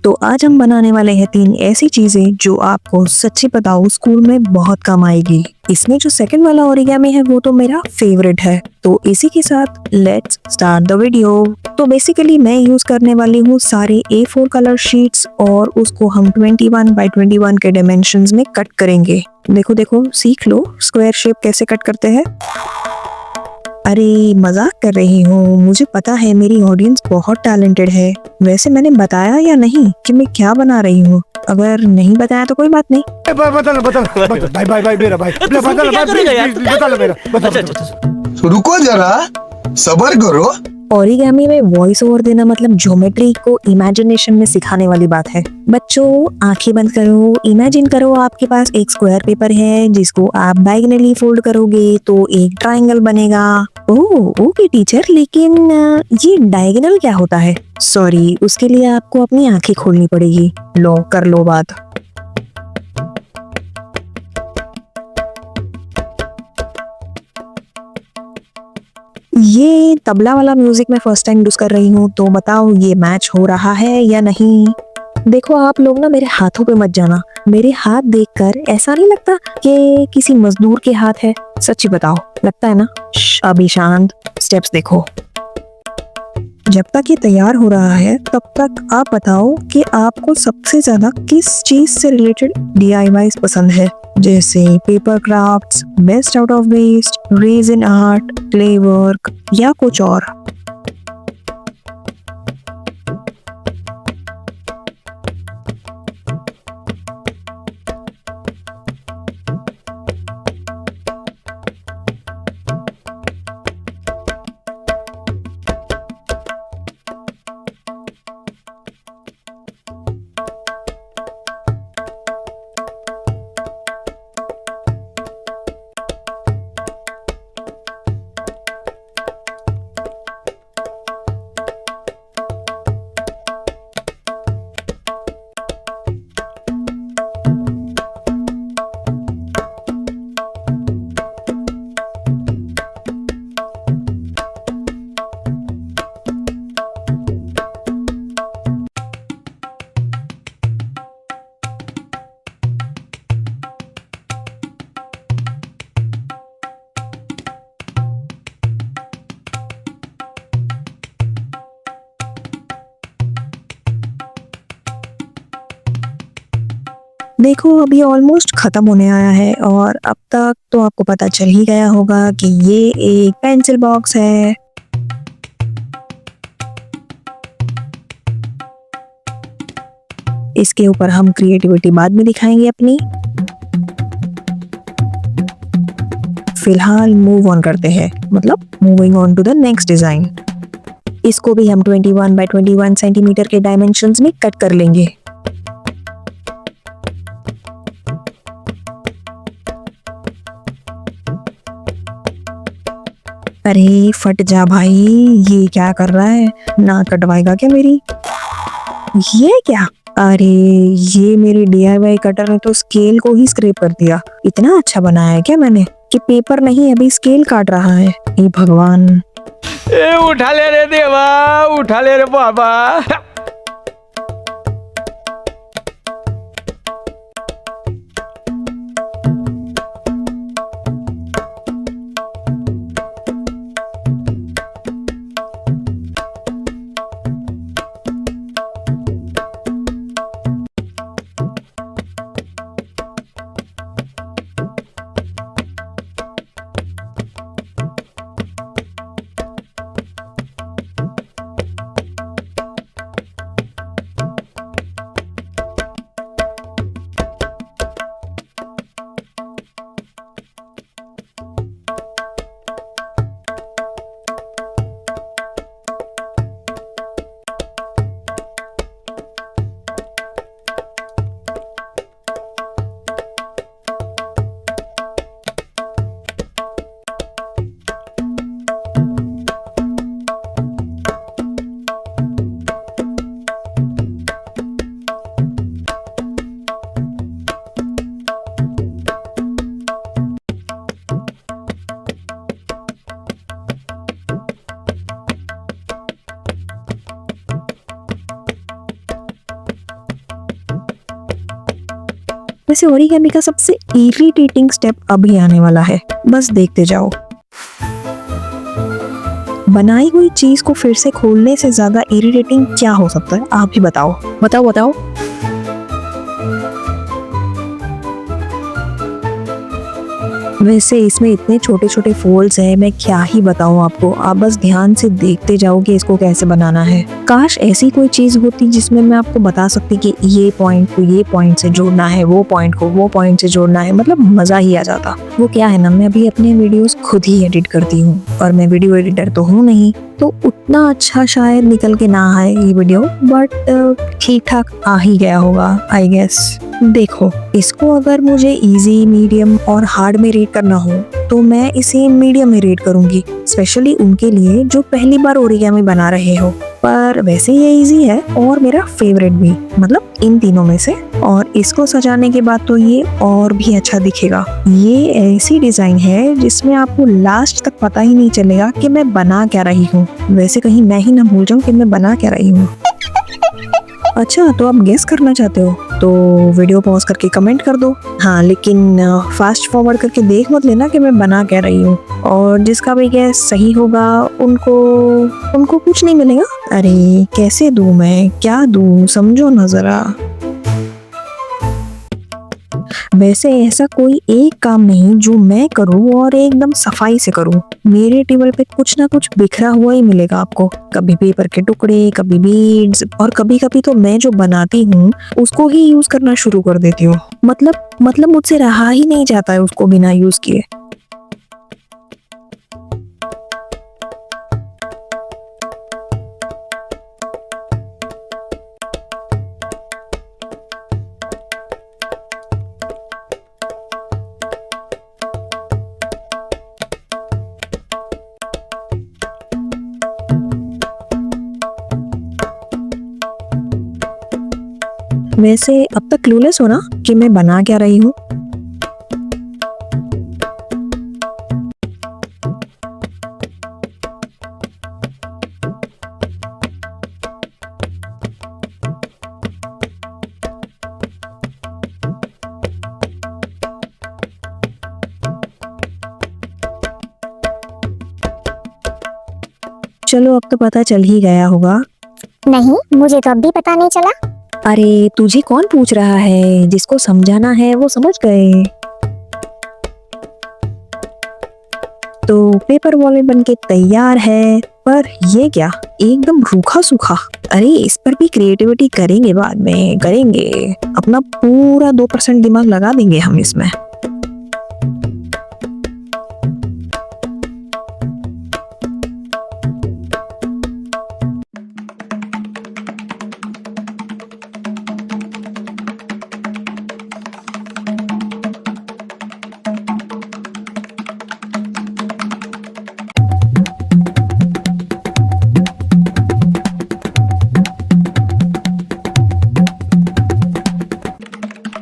तो आज हम बनाने वाले हैं 3 ऐसी चीजें जो आपको सच्ची बताओ स्कूल में बहुत काम आएगी। इसमें जो सेकंड वाला ओरिगामी है वो तो मेरा फेवरेट है। तो इसी के साथ लेट्स स्टार्ट द वीडियो। तो बेसिकली मैं यूज करने वाली हूँ सारे A4 कलर शीट्स और उसको हम 21 बाय 21 के डायमेंशंस में कट करेंगे। देखो देखो सीख लो स्क्वायर शेप कैसे कट करते हैं। अरे मजाक कर रही हूँ, मुझे पता है मेरी ऑडियंस बहुत टैलेंटेड है। वैसे मैंने बताया या नहीं कि मैं क्या बना रही हूँ? अगर नहीं बताया तो कोई बात नहीं। भाई मेरा भाई तो रुको जरा, सबर करो। ओरिगामी में वॉइस ओवर देना मतलब ज्योमेट्री को इमेजिनेशन में सिखाने वाली बात है। बच्चों आंखें बंद करो, इमेजिन करो आपके पास एक स्क्वायर पेपर है जिसको आप डायगोनली फोल्ड करोगे तो एक ट्रायंगल बनेगा। ओह ओके टीचर, लेकिन ये डायगोनल क्या होता है? सॉरी, उसके लिए आपको अपनी आंखें खोलनी पड़ेगी। लो कर लो बात। ये तबला वाला म्यूजिक मैं फर्स्ट टाइम यूज कर रही हूँ, तो बताओ ये मैच हो रहा है या नहीं? देखो आप लोग ना मेरे हाथों पे मत जाना। मेरे हाथ देखकर ऐसा नहीं लगता कि किसी मजदूर के हाथ है। सच्ची बताओ, लगता है ना? अभी शांत। स्टेप्स देखो। जब तक ये तैयार हो रहा है तब तक आप बताओ कि आपको सबसे ज्यादा किस चीज से रिलेटेड DIYs पसंद है, जैसे paper crafts, best out of waste, resin art, clay work या कुछ और। देखो अभी ऑलमोस्ट खत्म होने आया है और अब तक तो आपको पता चल ही गया होगा कि ये एक पेंसिल बॉक्स है। इसके ऊपर हम क्रिएटिविटी बाद में दिखाएंगे अपनी। फिलहाल मूव ऑन करते हैं, मतलब moving on to the next design. इसको भी हम 21 बाय 21 सेंटीमीटर के डायमेंशंस में कट कर लेंगे। अरे फट जा भाई, ये क्या कर रहा है? ना कटवाएगा क्या मेरी? ये क्या? अरे ये मेरी DIY कटर ने तो स्केल को ही स्क्रैप कर दिया। इतना अच्छा बनाया है क्या मैंने कि पेपर नहीं अभी स्केल काट रहा है। हे भगवान। ए उठा ले रे देवा, उठा ले रे बाबा। वैसे ओरिगेमी का सबसे इरिटेटिंग स्टेप अभी आने वाला है, बस देखते जाओ। बनाई हुई चीज को फिर से खोलने से ज्यादा इरिटेटिंग क्या हो सकता है, आप ही बताओ बताओ बताओ। वैसे इसमें इतने छोटे छोटे फोल्ड्स हैं, मैं क्या ही बताऊं आपको, आप बस ध्यान से देखते जाओ कि इसको कैसे बनाना है। काश ऐसी कोई चीज होती जिसमें मैं आपको बता सकती कि ये पॉइंट को ये पॉइंट से जोड़ना है, वो पॉइंट को वो पॉइंट से जोड़ना है, मतलब मजा ही आ जाता। वो क्या है ना, मैं अभी अपने वीडियोस खुद ही एडिट करती हूँ और मैं वीडियो एडिटर तो हूँ नहीं, तो उतना अच्छा शायद निकल के ना आए ये वीडियो, बट ठीक ठाक आ ही गया होगा आई गेस। देखो, इसको अगर मुझे इजी, मीडियम और हार्ड में रेट करना हो तो मैं इसे मीडियम में रेट करूंगी, स्पेशली उनके लिए जो पहली बार ओरिगेमी बना रहे हो। पर वैसे ये इजी है और मेरा फेवरेट भी, मतलब इन तीनों में से। और इसको सजाने के बाद तो ये और भी अच्छा दिखेगा। ये ऐसी डिजाइन है जिसमें आपको लास्ट तक पता ही नहीं चलेगा कि मैं बना क्या रही हूँ। वैसे कहीं मैं ही ना भूल जाऊँ कि मैं बना क्या रही हूँ। अच्छा, तो आप गेस करना चाहते हो तो वीडियो पॉज करके कमेंट कर दो। हाँ, लेकिन फास्ट फॉरवर्ड करके देख मत लेना कि मैं बना क्या रही हूँ। और जिसका भी गैस सही होगा उनको कुछ नहीं मिलेगा। अरे कैसे दूं मैं, क्या दूं, समझो ना जरा। वैसे ऐसा कोई एक काम नहीं जो मैं करूँ और एकदम सफाई से करूँ। मेरे टेबल पे कुछ ना कुछ बिखरा हुआ ही मिलेगा आपको, कभी पेपर के टुकड़े, कभी बीड्स, और कभी कभी तो मैं जो बनाती हूँ उसको ही यूज करना शुरू कर देती हूँ। मतलब मुझसे रहा ही नहीं जाता है उसको बिना यूज किए। वैसे अब तक क्लूलेस हो ना कि मैं बना क्या रही हूँ। चलो अब तो पता चल ही गया होगा। नहीं, मुझे तो अब भी पता नहीं चला। अरे तुझे कौन पूछ रहा है, जिसको समझाना है वो समझ गए। तो पेपर वॉलेट बनके तैयार है, पर ये क्या एकदम रूखा सूखा। अरे इस पर भी क्रिएटिविटी करेंगे, बाद में करेंगे, अपना पूरा 2% दिमाग लगा देंगे हम इसमें।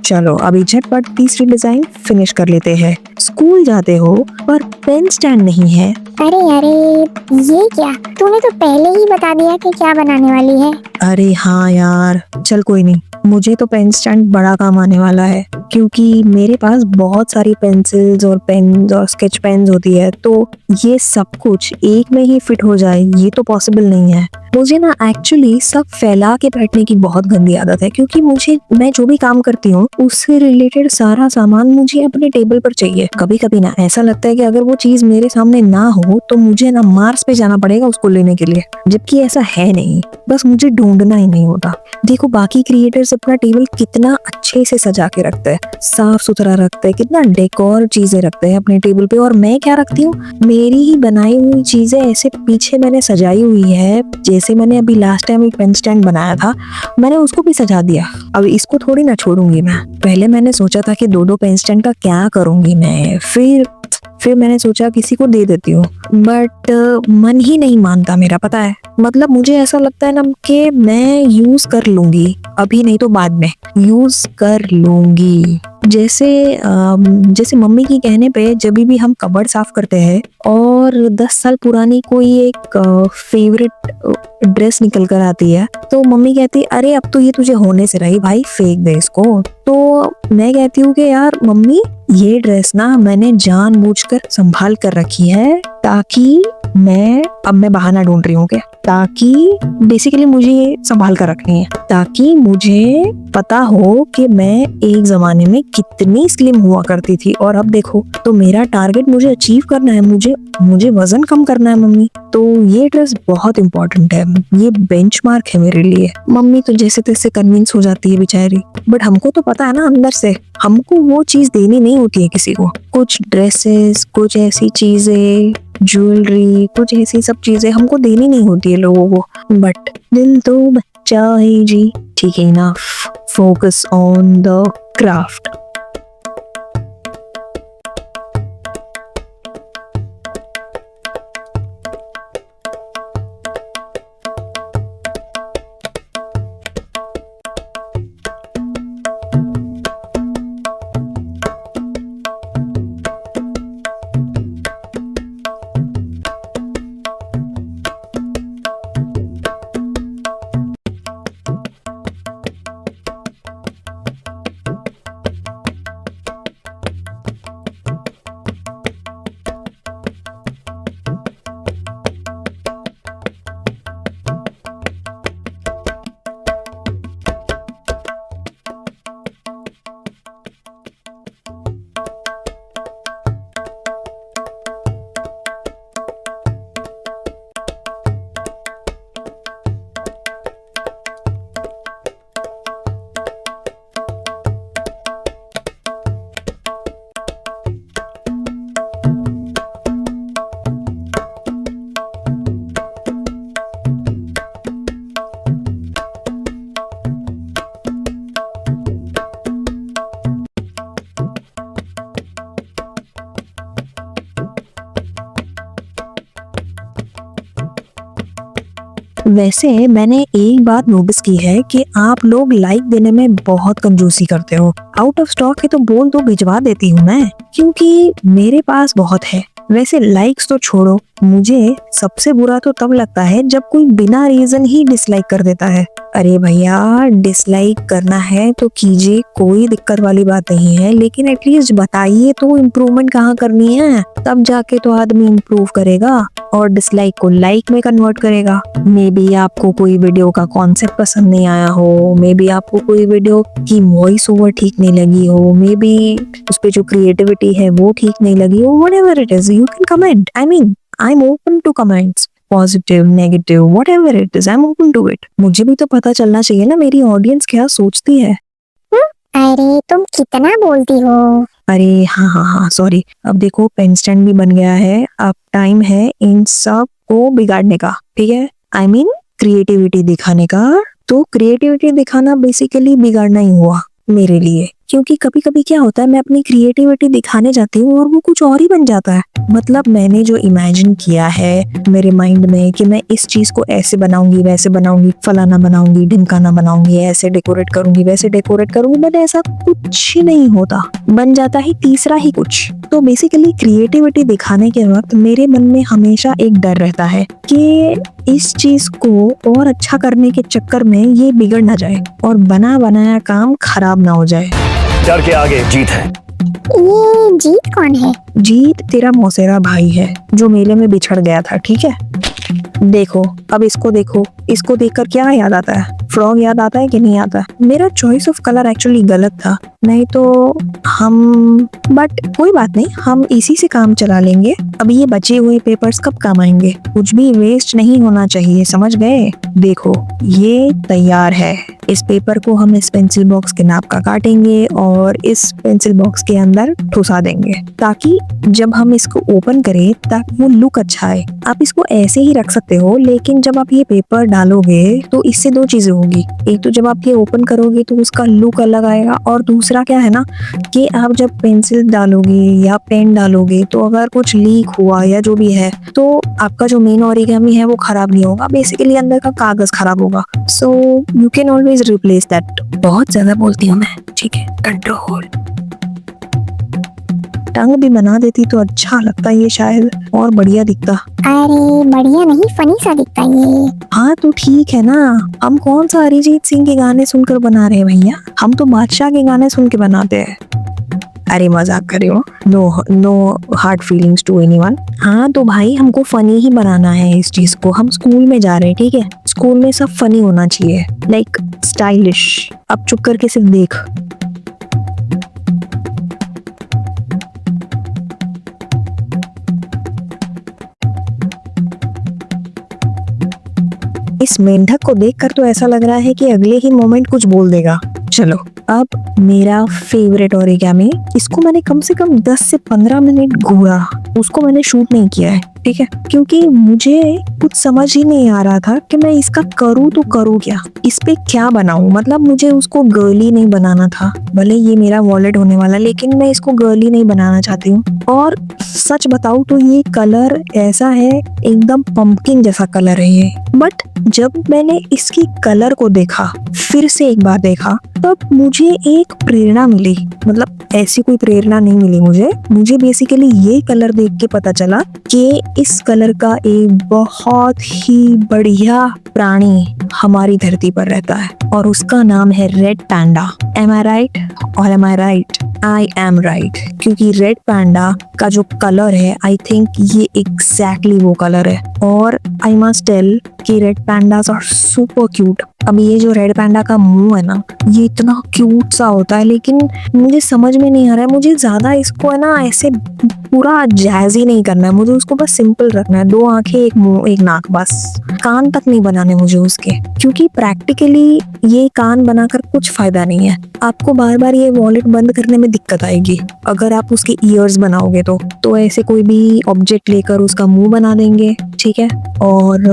चलो अभी झटपट तीसरी डिजाइन फिनिश कर लेते हैं। स्कूल जाते हो पर पेन स्टैंड नहीं है। अरे ये क्या, तूने तो पहले ही बता दिया कि क्या बनाने वाली है। अरे हाँ यार, चल कोई नहीं, मुझे तो पेन स्टैंड बड़ा काम आने वाला है, क्योंकि मेरे पास बहुत सारी पेंसिल्स और पेन और स्केच पेन्स होती है, तो ये सब कुछ एक में ही फिट हो जाए ये तो पॉसिबल नहीं है। मुझे ना एक्चुअली सब फैला के बैठने की बहुत गंदी आदत है, क्योंकि मैं जो भी काम करती हूँ उससे रिलेटेड सारा सामान मुझे अपने टेबल पर चाहिए। कभी कभी ना ऐसा लगता है कि अगर वो चीज मेरे सामने ना हो तो मुझे ना मार्स पे जाना पड़ेगा उसको लेने के लिए, जबकि ऐसा है नहीं, बस मुझे ढूंढना ही नहीं होता। देखो बाकी क्रिएटर्स अपना टेबल कितना अच्छे से सजा के रखते हैं, साफ सुथरा रखते हैं, कितना डेकोर चीजें रखते हैं अपने टेबल पे, और मैं क्या रखती हूँ, मेरी ही बनाई हुई चीजें ऐसे पीछे मैंने सजाई हुई है। जैसे मैंने अभी लास्ट टाइम एक पेन स्टैंड बनाया था, मैंने उसको भी सजा दिया। अब इसको थोड़ी ना छोड़ूंगी मैं। पहले मैंने सोचा था कि दो पेन स्टैंड का क्या करूंगी मैं, फिर मैंने सोचा किसी को दे देती हूँ, बट मन ही नहीं मानता मेरा, पता है। मतलब मुझे ऐसा लगता है ना कि मैं यूज कर लूंगी, अभी नहीं तो बाद में यूज कर लूंगी। जैसे मम्मी की कहने पे जब भी हम कबर्ड साफ करते हैं और 10 साल पुरानी कोई एक फेवरेट ड्रेस निकल कर आती है, तो मम्मी कहती अरे अब तो ये तुझे होने से रही भाई, फेंक दे इसको। तो मैं कहती हूँ कि यार मम्मी, ये ड्रेस ना मैंने जानबूझकर संभाल कर रखी है, ताकि मैं बहाना ढूंढ रही हूँ कि ताकि बेसिकली मुझे ये संभाल कर रखनी है, ताकि मुझे पता हो कि मैं एक जमाने में कितनी स्लिम हुआ करती थी और अब देखो। तो मेरा टारगेट मुझे अचीव करना है, मुझे वजन कम करना है मम्मी। तो ये ड्रेस बहुत इंपॉर्टेंट है, ये बेंचमार्क है मेरे लिए। मम्मी तो जैसे तैसे कन्विंस हो जाती है बेचारी, बट हमको तो पता है ना अंदर से हमको वो चीज देनी नहीं होती है किसी को। कुछ ड्रेसेस, कुछ ऐसी चीजें, ज्वेलरी, कुछ ऐसी सब चीजें हमको देनी नहीं होती है लोगों को, बट दिल तो बच्चा है जी। ठीक है ना, फोकस ऑन द क्राफ्ट। वैसे मैंने एक बात नोटिस की है कि आप लोग लाइक देने में बहुत कंजूसी करते हो। आउट ऑफ स्टॉक है तो बोल दो, भिजवा देती हूँ मैं, क्योंकि मेरे पास बहुत है। वैसे लाइक्स तो छोड़ो, मुझे सबसे बुरा तो तब लगता है जब कोई बिना रीजन ही डिसलाइक कर देता है। अरे भैया, डिसलाइक करना है तो कीजिए, कोई दिक्कत वाली बात नहीं है, लेकिन एटलीस्ट बताइए तो इम्प्रूवमेंट कहाँ करनी है, तब जाके तो आदमी इम्प्रूव करेगा और डिसलाइक को लाइक में कन्वर्ट करेगा। मे बी आपको कोई वीडियो का कॉन्सेप्ट पसंद नहीं आया हो, मे बी आपको कोई वीडियो की वॉइस ओवर ठीक नहीं लगी हो, मे बी उस पे जो क्रिएटिविटी है वो ठीक नहीं लगी हो, whatever it is, you can comment. I am open to comments, positive, negative, whatever it is, I am open to it. मुझे भी तो पता चलना चाहिए ना मेरी ऑडियंस क्या सोचती है। अरे तुम कितना बोलती हो। अरे हाँ, सॉरी। अब देखो पेन स्टैंड भी बन गया है, अब टाइम है इन सब को बिगाड़ने का, ठीक है? आई मीन क्रिएटिविटी दिखाने का। तो क्रिएटिविटी दिखाना बेसिकली बिगाड़ना ही हुआ मेरे लिए, क्योंकि कभी कभी क्या होता है, मैं अपनी क्रिएटिविटी दिखाने जाती हूँ और वो कुछ और ही बन जाता है। मतलब मैंने जो इमेजिन किया है मेरे माइंड में कि मैं इस चीज को ऐसे बनाऊंगी, वैसे बनाऊंगी, फलाना बनाऊंगी, ढिमकाना बनाऊंगी, ऐसे डेकोरेट करूंगी, वैसे डेकोरेट करूंगी, बट ऐसा कुछ नहीं होता, बन जाता है तीसरा ही कुछ। तो बेसिकली क्रिएटिविटी दिखाने के वक्त मेरे मन में हमेशा एक डर रहता है कि इस चीज को और अच्छा करने के चक्कर में ये बिगड़ ना जाए और बना बनाया काम खराब ना हो जाए। डर के आगे जीत है। ये जीत कौन है? जीत तेरा मौसेरा भाई है जो मेले में बिछड़ गया था, ठीक है? देखो, अब इसको देखो, इसको देखकर क्या याद आता है? फ्रॉग याद आता है कि नहीं आता? मेरा चॉइस ऑफ कलर एक्चुअली गलत था, नहीं तो बट कोई बात नहीं, हम इसी से काम चला लेंगे। अब ये बचे हुए पेपर्स कब काम आएंगे? कुछ भी वेस्ट नहीं होना चाहिए, समझ गए? देखो, ये तैयार है। इस पेपर को हम इस पेंसिल बॉक्स के नाप का काटेंगे और इस पेंसिल बॉक्स के अंदर ठुसा देंगे, ताकि जब हम इसको ओपन करें ताकि वो लुक अच्छा आए। आप इसको ऐसे ही रख सकते हो, लेकिन जब आप ये पेपर डालोगे तो इससे दो चीजें होगी। एक तो जब आप ये ओपन करोगे तो उसका लुक अलग आएगा, और दूसरा क्या है ना कि आप जब पेंसिल डालोगे या पेन डालोगे तो अगर कुछ लीक हुआ या जो भी है तो आपका जो मेन ओरिगामी है वो खराब नहीं होगा, बेसिकली अंदर का कागज खराब होगा। So you can always replace that. बहुत ज्यादा बोलती हूँ मैं, ठीक है? कंट्रोल। टंग भी बना देती तो अच्छा लगता, ये शायद और बढ़िया दिखता। अरे बढ़िया नहीं, फनी सा दिखता ये। हाँ तो ठीक है ना, हम कौन सा अरिजीत सिंह के गाने सुनकर बना रहे हैं भैया, हम तो बादशाह के गाने सुन के बनाते हैं। अरे मजाक कर रहे हो, no hard feelings to anyone. हाँ तो भाई हमको फनी ही बनाना है इस चीज को, हम स्कूल में जा रहे हैं, ठीक है, स्कूल में सब फनी होना चाहिए, लाइक स्टाइलिश। अब चुप करके सिर्फ देख। इस मेंढक को देखकर तो ऐसा लग रहा है कि अगले ही मोमेंट कुछ बोल देगा। चलो अब मेरा फेवरेट ओरिगामी, इसको मैंने कम से कम 10 से 15 मिनट घूरा, उसको मैंने शूट नहीं किया है, ठीक है, क्योंकि मुझे कुछ समझ ही नहीं आ रहा था कि मैं इसका करूँ तो करूँ क्या, इस पे क्या बनाऊं। मतलब मुझे उसको गर्ली नहीं बनाना था, भले ये मेरा वॉलेट होने वाला, लेकिन मैं इसको गर्ली नहीं बनाना चाहती हूँ। और सच बताऊं तो ये कलर ऐसा है, एकदम पंपकिन जैसा कलर है ये। बट जब मैंने इसकी कलर को देखा, फिर से एक बार देखा, तब मुझे एक प्रेरणा मिली। मतलब ऐसी कोई प्रेरणा नहीं मिली मुझे बेसिकली ये कलर देख के पता चला कि इस कलर का एक बहुत ही बढ़िया प्राणी हमारी धरती पर रहता है और उसका नाम है red panda. Am I right और am I right? I am right, क्योंकि रेड पैंडा का जो कलर है, आई थिंक ये एग्जैक्टली वो कलर है। और आई मस्ट टेल कि red pandas are super cute. अब ये जो रेड पैंडा का मुंह है ना, ये इतना क्यूट सा होता है, लेकिन मुझे समझ में नहीं आ रहा है, मुझे ज्यादा इसको है ना ऐसे पूरा जैजी नहीं करना है, मुझे उसको बस सिंपल रखना है, 2 आंखें, एक मुंह, एक नाक, बस। कान तक नहीं बनाने मुझे उसके, क्योंकि प्रैक्टिकली ये कान बनाकर कुछ फायदा नहीं है। आपको बार बार ये वॉलेट बंद करने में दिक्कत आएगी अगर आप उसके ईयर्स बनाओगे तो ऐसे कोई भी ऑब्जेक्ट लेकर उसका मुंह बना देंगे, ठीक है। और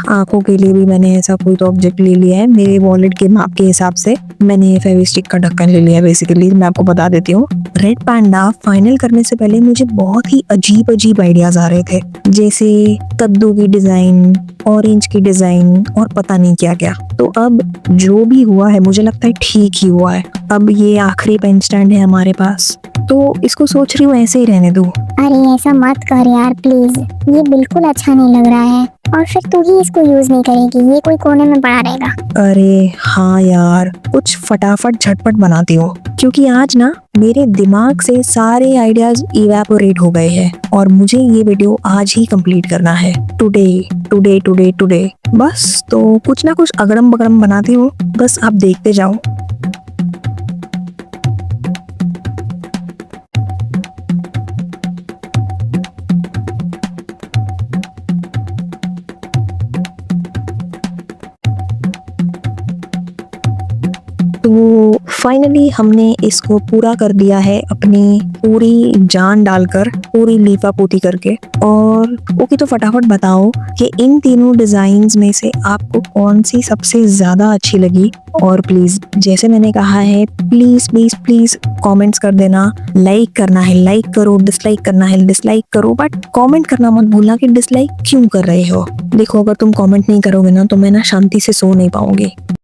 आंखों के लिए भी मैंने ऐसा कोई तो ऑब्जेक्ट ले लिया है, मेरे वॉलेट के माप के हिसाब से मैंने फेविस्टिक का ढक्कन ले लिया है। बेसिकली मैं आपको बता देती हूँ, रेड पैंडा फाइनल करने से पहले मुझे बहुत ही अजीब आइडियाज आ रहे थे, जैसे कद्दू की डिजाइन, ऑरेंज की डिजाइन और पता नहीं क्या क्या। तो अब जो भी हुआ है मुझे लगता है ठीक ही हुआ है। अब ये आखिरी पेन स्टैंड है हमारे पास, तो इसको सोच रही हूँ ऐसे ही रहने दूँ। अरे ऐसा मत कर यार प्लीज, ये बिल्कुल अच्छा नहीं लग रहा है, और फिर तू ही इसको यूज नहीं करेगी, ये कोई कोने में पड़ा रहेगा। अरे हाँ यार, कुछ फटाफट झटपट बनाती हूँ, क्योंकि आज ना मेरे दिमाग से सारे आइडियाज इवेपोरेट हो गए हैं और मुझे ये वीडियो आज ही कंप्लीट करना है। टुडे बस। तो कुछ ना कुछ अगड़म बगड़म बनाती हूँ, बस आप देखते जाओ। तो फाइनली हमने इसको पूरा कर दिया है, अपनी पूरी जान डालकर, पूरी लीफा पोती करके। और ओके, तो फटाफट बताओ कि इन तीनों डिजाइन्स में से आपको कौन सी सबसे ज्यादा अच्छी लगी। और प्लीज, जैसे मैंने कहा है, प्लीज कमेंट्स कर देना। लाइक करना है लाइक करो, डिसलाइक करना है डिसलाइक करो, बट कमेंट करना मत भूलना कि डिसलाइक क्यों कर रहे हो। देखो, अगर तुम कमेंट नहीं करोगे ना तो मैं ना शांति से सो नहीं पाऊंगी।